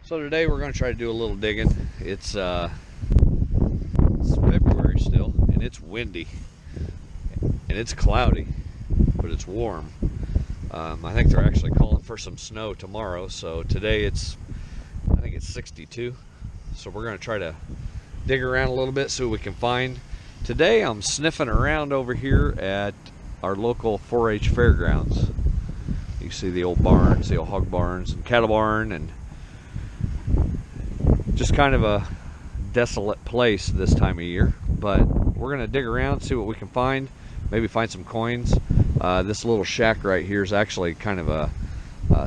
So today we're going to try to do a little digging. It's February still, and it's windy, and it's cloudy, but it's warm. I think they're actually calling for some snow tomorrow. So today I think it's 62. So we're going to try to dig around a little bit, see what we can find. Today I'm sniffing around over here at our local 4-H fairgrounds. You see the old barns, the old hog barns and cattle barn, and just kind of a desolate place this time of year. But we're gonna dig around, see what we can find, maybe find some coins. This little shack right here is actually kind of a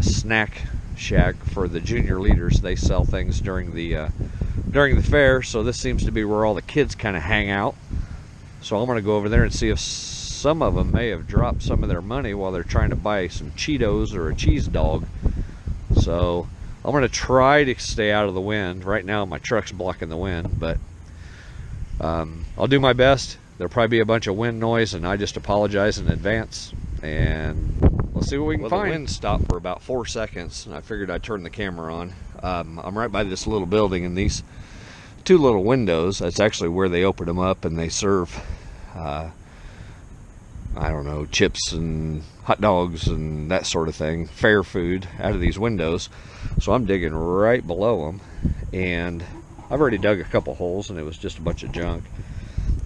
snack shack for the junior leaders. They sell things during the fair, so this seems to be where all the kids kind of hang out. So I'm gonna go over there and see if some of them may have dropped some of their money while they're trying to buy some Cheetos or a cheese dog. So I'm going to try to stay out of the wind. Right now my truck's blocking the wind, but I'll do my best. There'll probably be a bunch of wind noise, and I just apologize in advance. And let's see what we can find. The wind stopped for about 4 seconds, and I figured I'd turn the camera on. I'm right by this little building, and these two little windows, that's actually where they open them up, and they serve I don't know, chips and hot dogs and that sort of thing, fair food, out of these windows. So I'm digging right below them, and I've already dug a couple holes, and it was just a bunch of junk.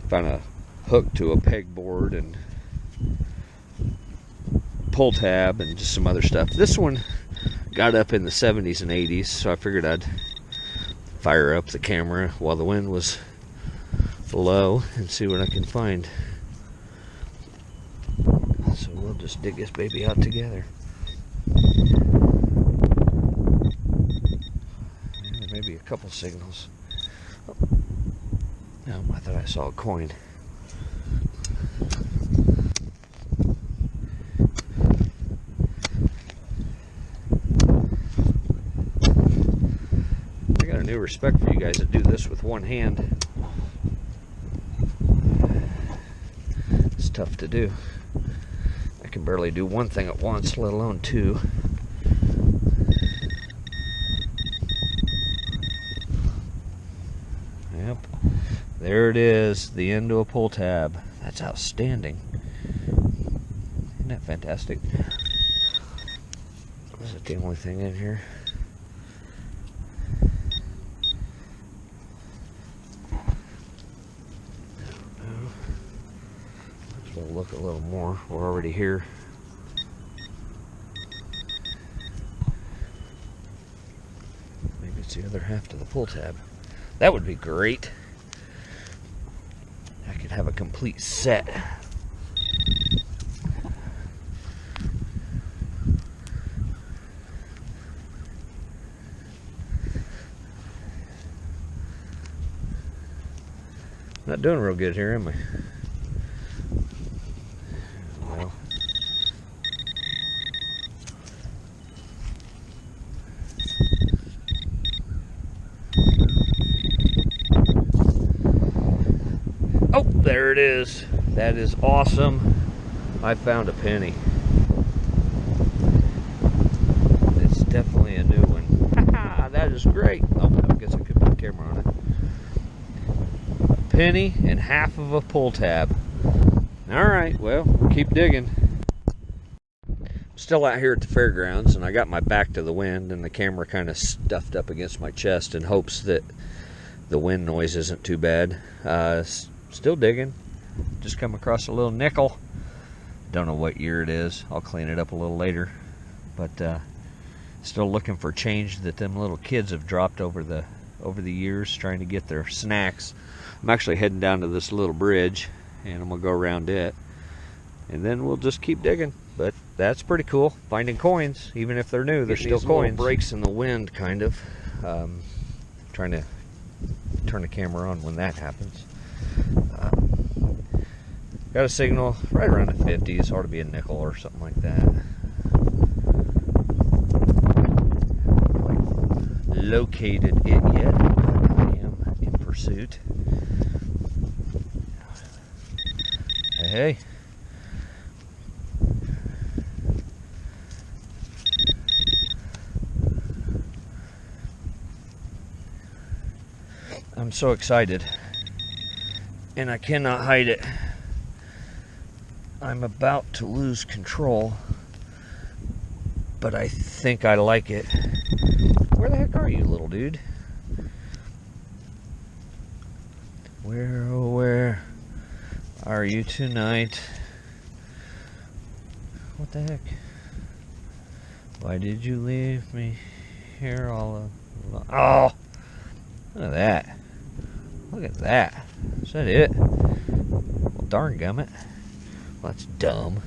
Found a hook to a pegboard and pull tab and just some other stuff. This one got up in the 70s and 80s, so I figured I'd fire up the camera while the wind was low and see what I can find. So we'll just dig this baby out together. There may be a couple signals. Oh, no, I thought I saw a coin. I got a new respect for you guys that do this with one hand. It's tough to do. I can barely do one thing at once, let alone two. Yep, there it is, the end of a pull tab. That's outstanding. Isn't that fantastic? Is that the only thing in here? We'll look a little more. We're already here. Maybe it's the other half to the pull tab. That would be great. I could have a complete set. Not doing real good here, am I? Oh, there it is. That is awesome. I found a penny. It's definitely a new one. Haha, that is great. Oh, I guess I could put the camera on it. A penny and half of a pull tab. Alright, well, we'll keep digging. I'm still out here at the fairgrounds, and I got my back to the wind, and the camera kind of stuffed up against my chest in hopes that the wind noise isn't too bad. Still digging. Just come across a little nickel. Don't know what year it is. I'll clean it up a little later. But still looking for change that them little kids have dropped over the years, trying to get their snacks. I'm actually heading down to this little bridge, and I'm gonna go around it, and then we'll just keep digging. But that's pretty cool. Finding coins, even if they're new, they're still coins. Breaks in the wind, kind of. Trying to turn the camera on when that happens. Got a signal right around the 50s. Ought to be a nickel or something like that. Like located it yet, but I am in pursuit. Hey. I'm so excited, and I cannot hide it. I'm about to lose control, but I think I like it. Where the heck are you, little dude? Where, oh where are you tonight? What the heck? Why did you leave me here all alone? Oh! Look at that. Look at that. Is that it? Well, darn gummit. Well, that's dumb.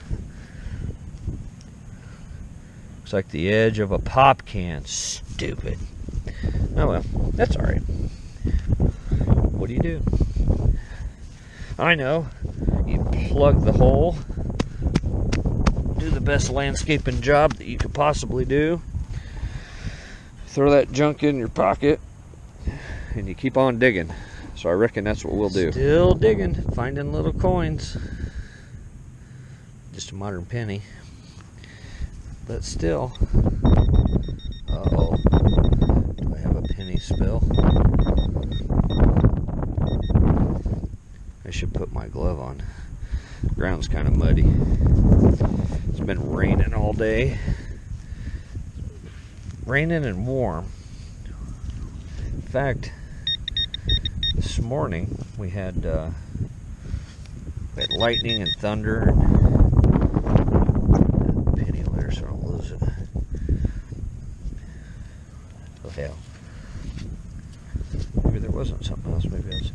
Looks like the edge of a pop can. Stupid. Oh well, that's alright. What do? I know. You plug the hole. Do the best landscaping job that you could possibly do. Throw that junk in your pocket. And you keep on digging. So I reckon that's what we'll do. Still digging. Finding little coins. Just a modern penny. But still. Uh-oh. Do I have a penny spill? I should put my glove on. The ground's kind of muddy. It's been raining all day. Raining and warm. In fact, this morning we had lightning and thunder. Penny over there, so I don't lose it. Oh hell! Maybe there wasn't something else. Maybe it was.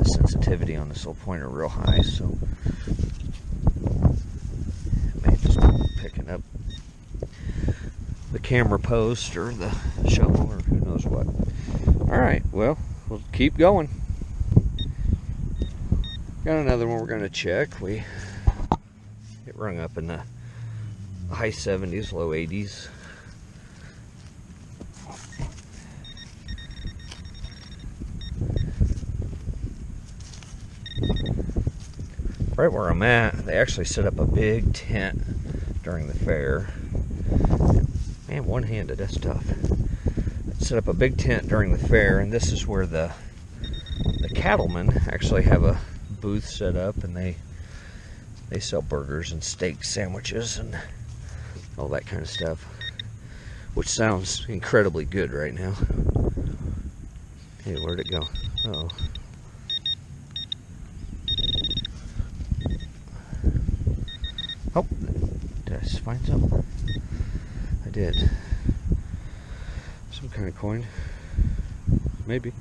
Sensitivity on this little pointer real high, so it may just be picking up the camera post or the shovel or who knows what. Alright, well, we'll keep going. Got another one we're going to check. It rung up in the high 70s, low 80s. Right where I'm at, they actually set up a big tent during the fair. Man, one-handed, that's tough. They set up a big tent during the fair, and this is where the cattlemen actually have a booth set up, and they sell burgers and steak sandwiches and all that kind of stuff, which sounds incredibly good right now. Hey, where'd it go? Uh-oh. Oh, did I find something? I did. Some kind of coin. Maybe.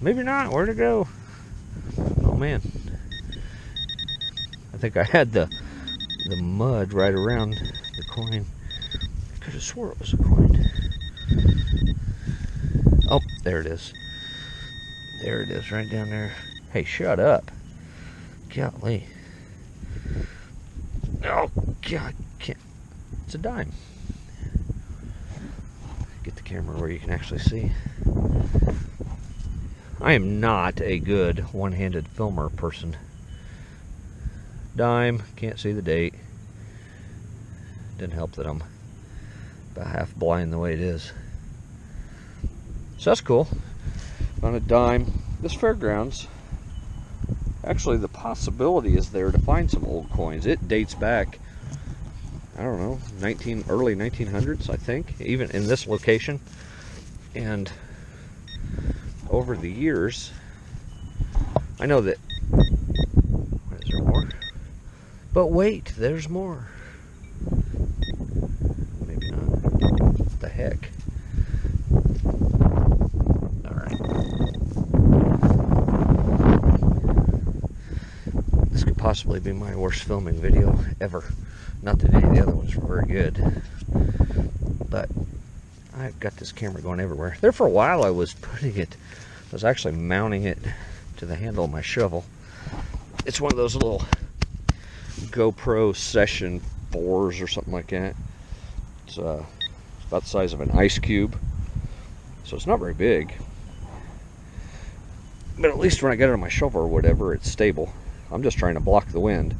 Maybe not. Where'd it go? Oh man. I think I had the mud right around the coin. I could have swore it was a coin. Oh, there it is. There it is, right down there. Hey, shut up. Golly. Oh, God, can't. It's a dime. Get the camera where you can actually see. I am not a good one-handed filmer person. Dime, can't see the date. Didn't help that I'm about half blind the way it is. So that's cool. On a dime. This Fairgrounds, actually the possibility is there to find some old coins. It dates back, I don't know, early 1900s, I think, even in this location. And over the years, I know that, is there more? But wait, there's more. Maybe not. What the heck? Possibly be my worst filming video ever. Not that any of the other ones were very good, but I've got this camera going everywhere. There for a while I was actually mounting it to the handle of my shovel. It's one of those little GoPro Session 4s or something like that. It's about the size of an ice cube, so it's not very big, but at least when I get it on my shovel or whatever, it's stable. I'm just trying to block the wind.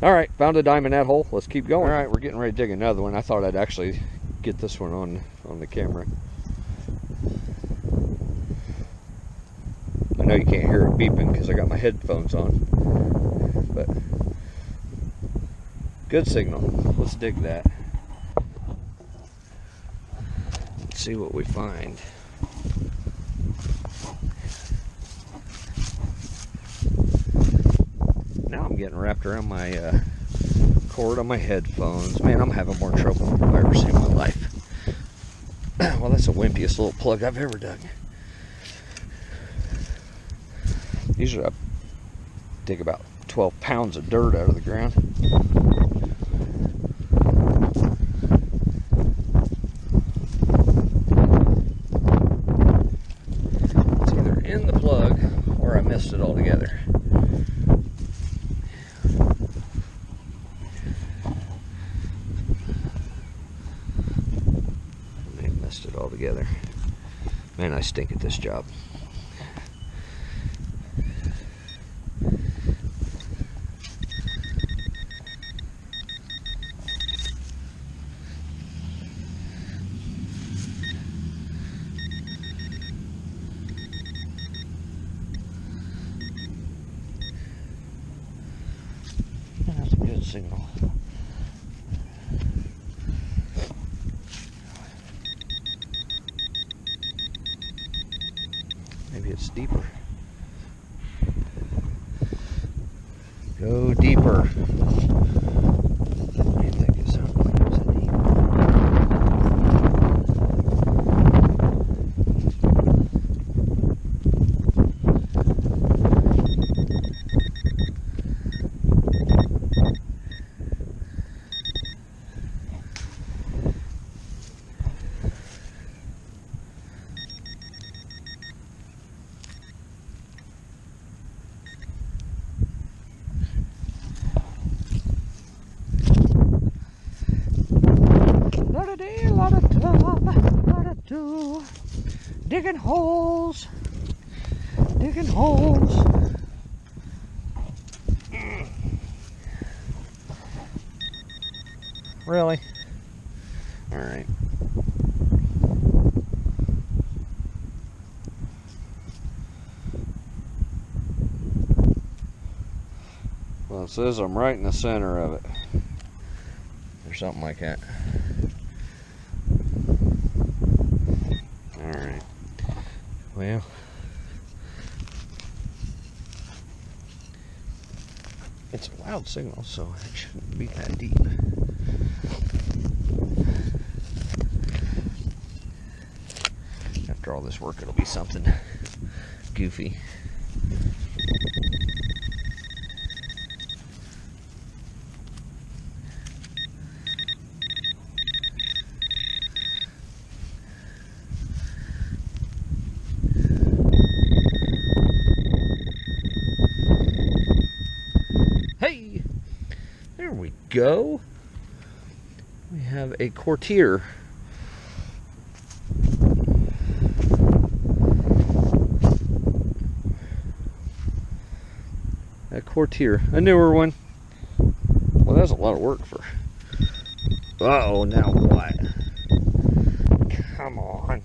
All right, found a dime in that hole. Let's keep going. All right, we're getting ready to dig another one. I thought I'd actually get this one on the camera. I know you can't hear it beeping because I got my headphones on, but good signal. Let's dig that. Let's see what we find. Now I'm getting wrapped around my cord on my headphones. Man, I'm having more trouble than I've ever seen in my life. Well, that's the wimpiest little plug I've ever dug. Usually I dig about 12 pounds of dirt out of the ground. It's either in the plug or I missed it altogether. I missed it altogether. Man, I stink at this job. That's a good signal. Maybe it's deeper. Go deeper. What do you think? It sounded like it was a deep. Digging holes. Digging holes. Really? All right. Well, it says I'm right in the center of it, or something like that. All right. Well, it's a loud signal, so it shouldn't be that deep. After all this work, it'll be something goofy. Hey, there we go. We have a courtier. A courtier, a newer one. Well, that's a lot of work for. Uh-oh, now what? Come on.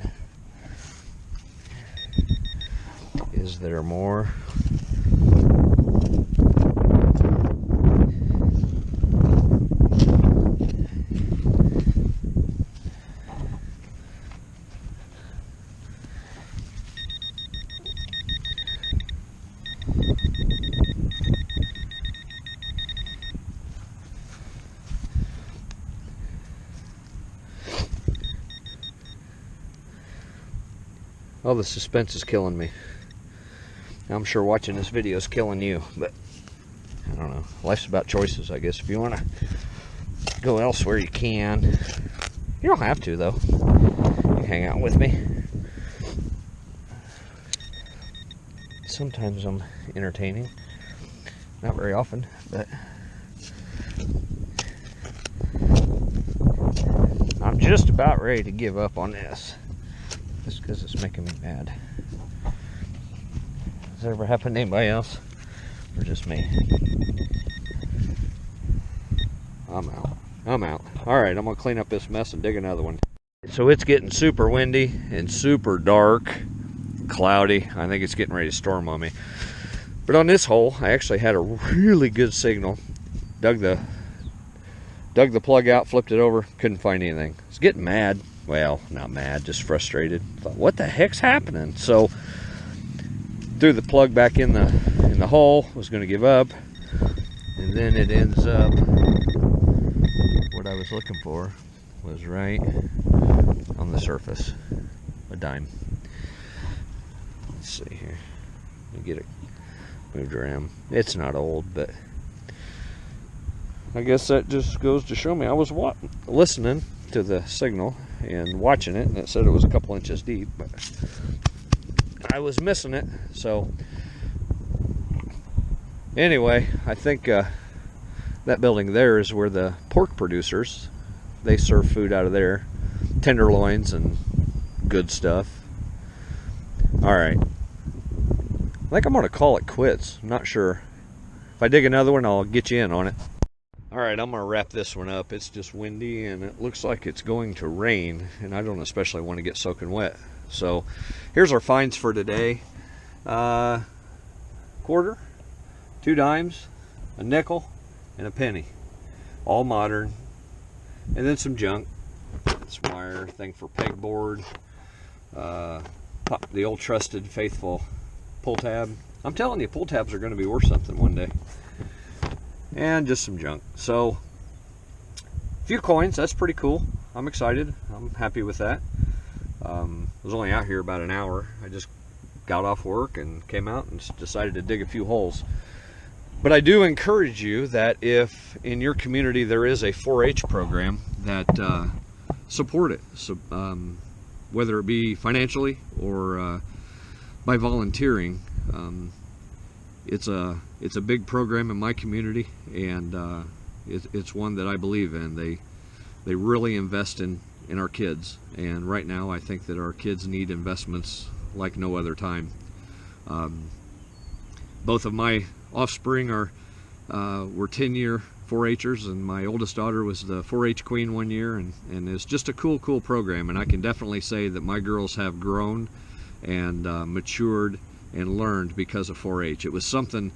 Is there more? Oh, the suspense is killing me. I'm sure watching this video is killing you, but I don't know. Life's about choices, I guess. If you want to go elsewhere, you can. You don't have to, though. You can hang out with me. Sometimes I'm entertaining. Not very often, but I'm just about ready to give up on this. Just because it's making me mad. Has that ever happened to anybody else? Or just me? I'm out. I'm out. All right, I'm gonna clean up this mess and dig another one. So it's getting super windy and super dark, cloudy. I think it's getting ready to storm on me. But on this hole, I actually had a really good signal. Dug the plug out, flipped it over, couldn't find anything. I was getting mad. Well, not mad, just frustrated. Thought, what the heck's happening? So threw the plug back in the hole, was going to give up, and then it ends up, what I was looking for was right on the surface, a dime. Let's see here, let me get it moved around. It's not old, but I guess that just goes to show me I was listening to the signal and watching it, and it said it was a couple inches deep, but I was missing it. So anyway, I think that building there is where the pork producers, they serve food out of there, tenderloins and good stuff. All right, I think I'm gonna call it quits. I'm not sure. If I dig another one, I'll get you in on it. All right, I'm gonna wrap this one up. It's just windy and it looks like it's going to rain, and I don't especially want to get soaking wet. So here's our finds for today. Quarter, 2 dimes, a nickel, and a penny. All modern. And then some junk. This wire thing for pegboard. The old trusted faithful pull tab. I'm telling you, pull tabs are going to be worth something one day. And just some junk. So a few coins, that's pretty cool. I'm excited. I'm happy with that. I was only out here about an hour. I just got off work and came out and decided to dig a few holes. But I do encourage you that if in your community there is a 4-H program, that support it. So whether it be financially or by volunteering. It's a big program in my community, and it's one that I believe in. They really invest in our kids, and right now I think that our kids need investments like no other time. Both of my offspring were 10-year 4-Hers, and my oldest daughter was the 4-H queen one year, and it's just a cool program. And I can definitely say that my girls have grown and matured and learned because of 4-H. It was something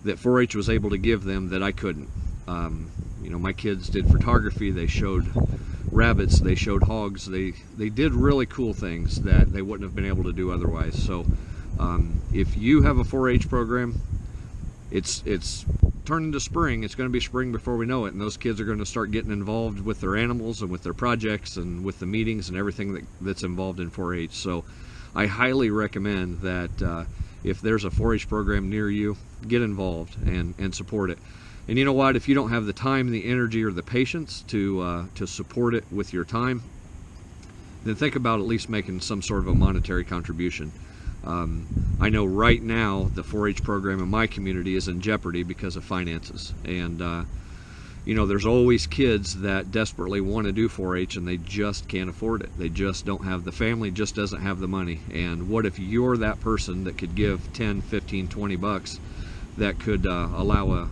that 4-H was able to give them that I couldn't. You know, my kids did photography, they showed rabbits, they showed hogs, they did really cool things that they wouldn't have been able to do otherwise. So if you have a 4-H program, it's turning to spring. It's going to be spring before we know it, and those kids are going to start getting involved with their animals and with their projects and with the meetings and everything that's involved in 4-H. So I highly recommend that if there's a 4-H program near you, get involved and support it. And you know what? If you don't have the time, the energy, or the patience to support it with your time, then think about at least making some sort of a monetary contribution. I know right now the 4-H program in my community is in jeopardy because of finances, and you know, there's always kids that desperately want to do 4-H and they just can't afford it. They just don't have, the family just doesn't have the money. And what if you're that person that could give 10, 15, 20 bucks that could allow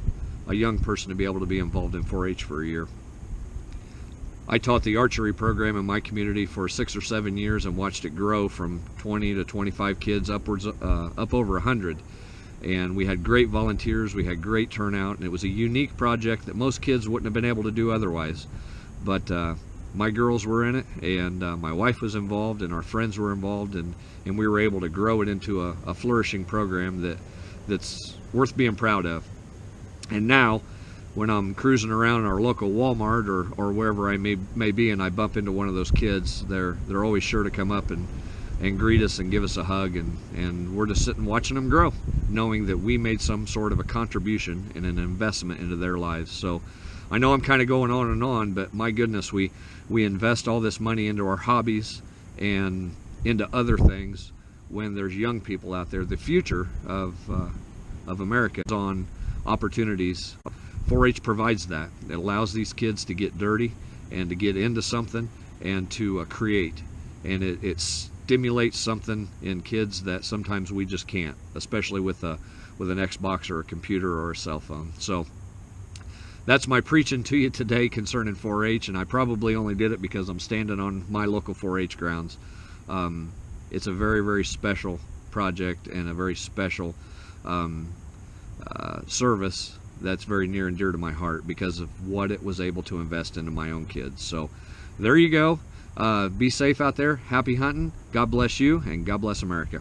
a young person to be able to be involved in 4-H for a year? I taught the archery program in my community for 6 or 7 years and watched it grow from 20 to 25 kids upwards, up over 100. And we had great volunteers, we had great turnout, and it was a unique project that most kids wouldn't have been able to do otherwise. But my girls were in it, and my wife was involved, and our friends were involved, and we were able to grow it into a flourishing program that's worth being proud of. And now, when I'm cruising around our local Walmart or wherever I may be, and I bump into one of those kids, they're always sure to come up and greet us and give us a hug, and we're just sitting watching them grow, knowing that we made some sort of a contribution and an investment into their lives. So I know I'm kind of going on and on, but my goodness, we invest all this money into our hobbies and into other things when there's young people out there. The future of America is on opportunities. 4-H provides that. It allows these kids to get dirty and to get into something and to create, and it stimulates something in kids that sometimes we just can't, especially with with an Xbox or a computer or a cell phone. So that's my preaching to you today concerning 4-H, and I probably only did it because I'm standing on my local 4-H grounds. It's a very, very special project and a very special service that's very near and dear to my heart because of what it was able to invest into my own kids. So there you go. Be safe out there. Happy hunting. God bless you, and God bless America.